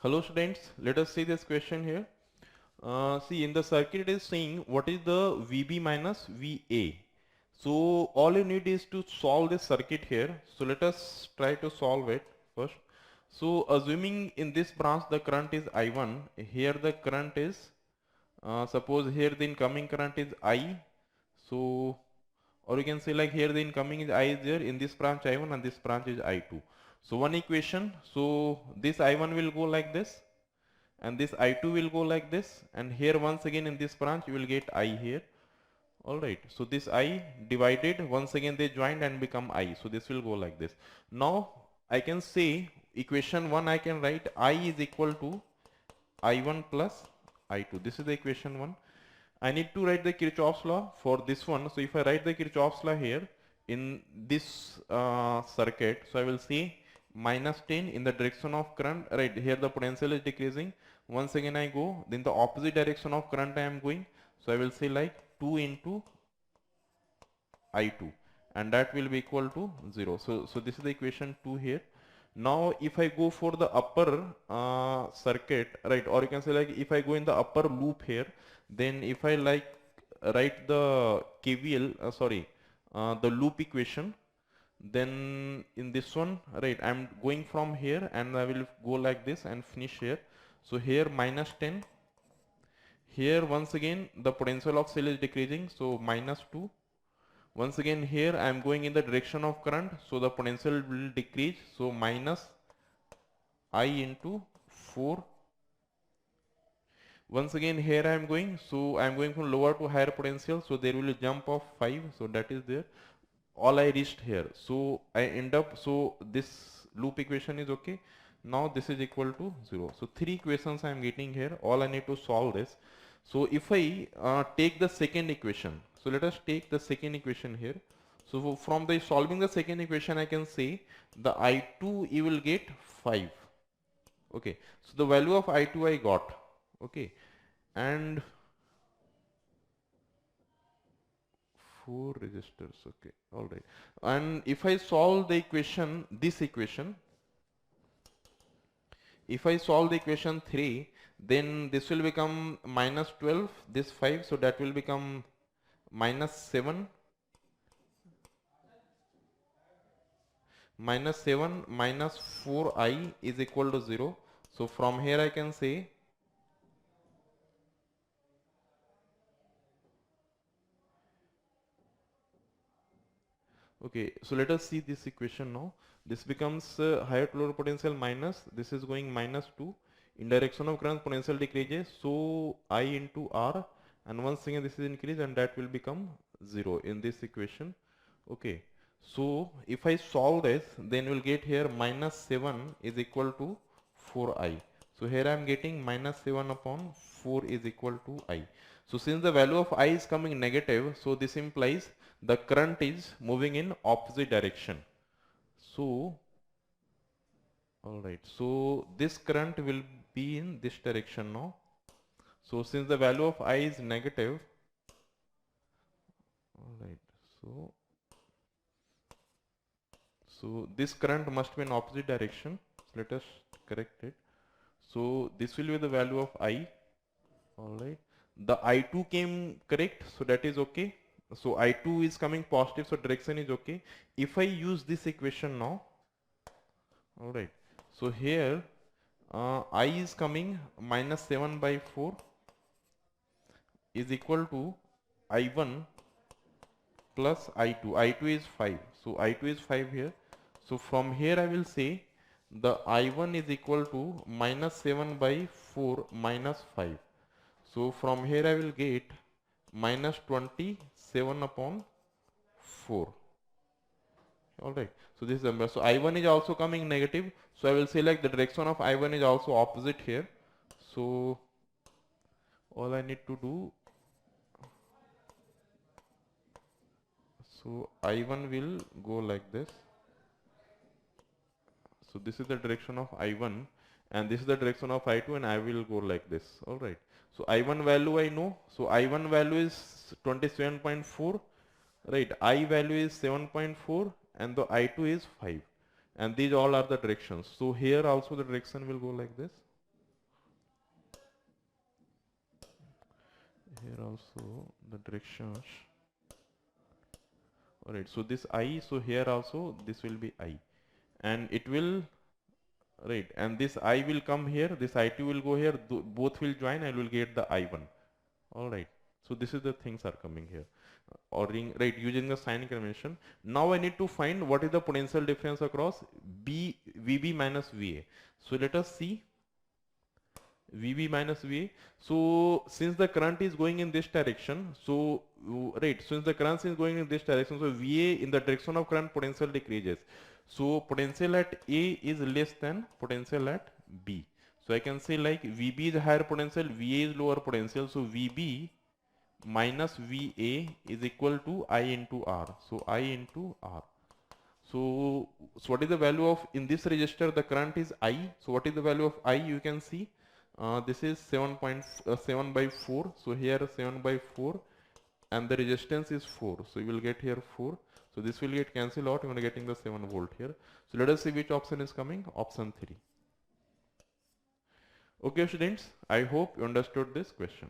Hello students, let us see this question here. See, in the circuit it is saying what is the VB minus VA. So all you need is to solve this circuit here. So let us try to solve it first. So assuming in this branch the current is I1, here the current is, suppose here the incoming current is I. So, or you can say like here the incoming is I is there, in this branch I1 and this branch is I2. So one equation, so this I1 will go like this and this I2 will go like this, and here once again in this branch you will get I here. Alright, so this I divided, once again they joined and become I, so this will go like this. Now I can say equation 1 I can write I is equal to I1 plus I2. This is the equation 1. I need to write the Kirchhoff's law for this one. So if I write the Kirchhoff's law here in this circuit, so I will see minus 10 in the direction of current. Right here the potential is decreasing. Once again I go, then the opposite direction of current I am going. So I will say like 2 into I2, and that will be equal to 0. So this is the equation 2 here. Now if I go for the upper circuit, right, or you can say like if I go in the upper loop here, then if I like write the KVL, the loop equation, then in this one, right, I'm going from here and I will go like this and finish here. So here minus 10, here once again the potential of cell is decreasing, so minus 2. Once again here I am going in the direction of current, so the potential will decrease, so minus I into 4. Once again here I am going, so I am going from lower to higher potential, so there will be a jump of 5, so that is there. All I reached here, so I end up, so this loop equation is okay. Now this is equal to 0. So 3 equations I am getting here. All I need to solve this. So if I take the second equation, so let us take the second equation here. So from the solving the second equation I can say the I2 you will get 5. Okay, so the value of I2 I got. Okay, and 4 resistors. Okay, all right. And if I solve the equation, this equation, if I solve the equation 3, then this will become minus 12, this 5, so that will become minus 7, minus 4i is equal to 0. So from here I can say okay, so let us see this equation now. This becomes higher to lower potential minus, this is going minus 2. In direction of current potential decreases, so I into R, and once again this is increased and that will become 0 in this equation. Okay, so if I solve this, then we'll get here minus 7 is equal to 4i. So here I am getting minus 7 upon 4 is equal to I. So since the value of I is coming negative, so this implies the current is moving in opposite direction. So, alright, so this current will be in this direction now. So since the value of I is negative, alright, so this current must be in opposite direction. So let us correct it. So this will be the value of I. Alright, the I2 came correct, so that is okay. So I2 is coming positive, so direction is okay. If I use this equation now, alright, so here I is coming minus 7 by 4 is equal to I1 plus I2. I2 is 5, so I2 is 5 here. So from here I will say the I1 is equal to minus 7 by 4 minus 5. So from here I will get minus 27 upon 4. Alright, so this is the number. So I1 is also coming negative, so I will say like the direction of I1 is also opposite here. So all I need to do, so I1 will go like this. So this is the direction of I1 and this is the direction of I2, and I will go like this. Alright, so I1 value I know, so I1 value is 27.4, right, I value is 7.4 and the I2 is 5, and these all are the directions. So here also the direction will go like this. here also the directions. Alright, so this I, so here also this will be I, and it will, right, and this I will come here, this I2 will go here, both will join and will get the I1. Alright, so this is the things are coming here, or ring, right, using the sign convention. Now I need to find what is the potential difference across VB minus VA. So let us see VB minus VA. So since the current is going in this direction, so right, since the current is going in this direction, so VA in the direction of current potential decreases. So potential at A is less than potential at B. So I can say like VB is higher potential, VA is lower potential. So VB minus VA is equal to I into R. So I into R. So what is the value of, in this resistor the current is I. So what is the value of I? You can see this is 7.7 by 4. So here 7 by 4 and the resistance is 4. So you will get here 4. So this will get cancelled out. You are getting the 7 volt here. So let us see which option is coming. Option 3. Okay students, I hope you understood this question.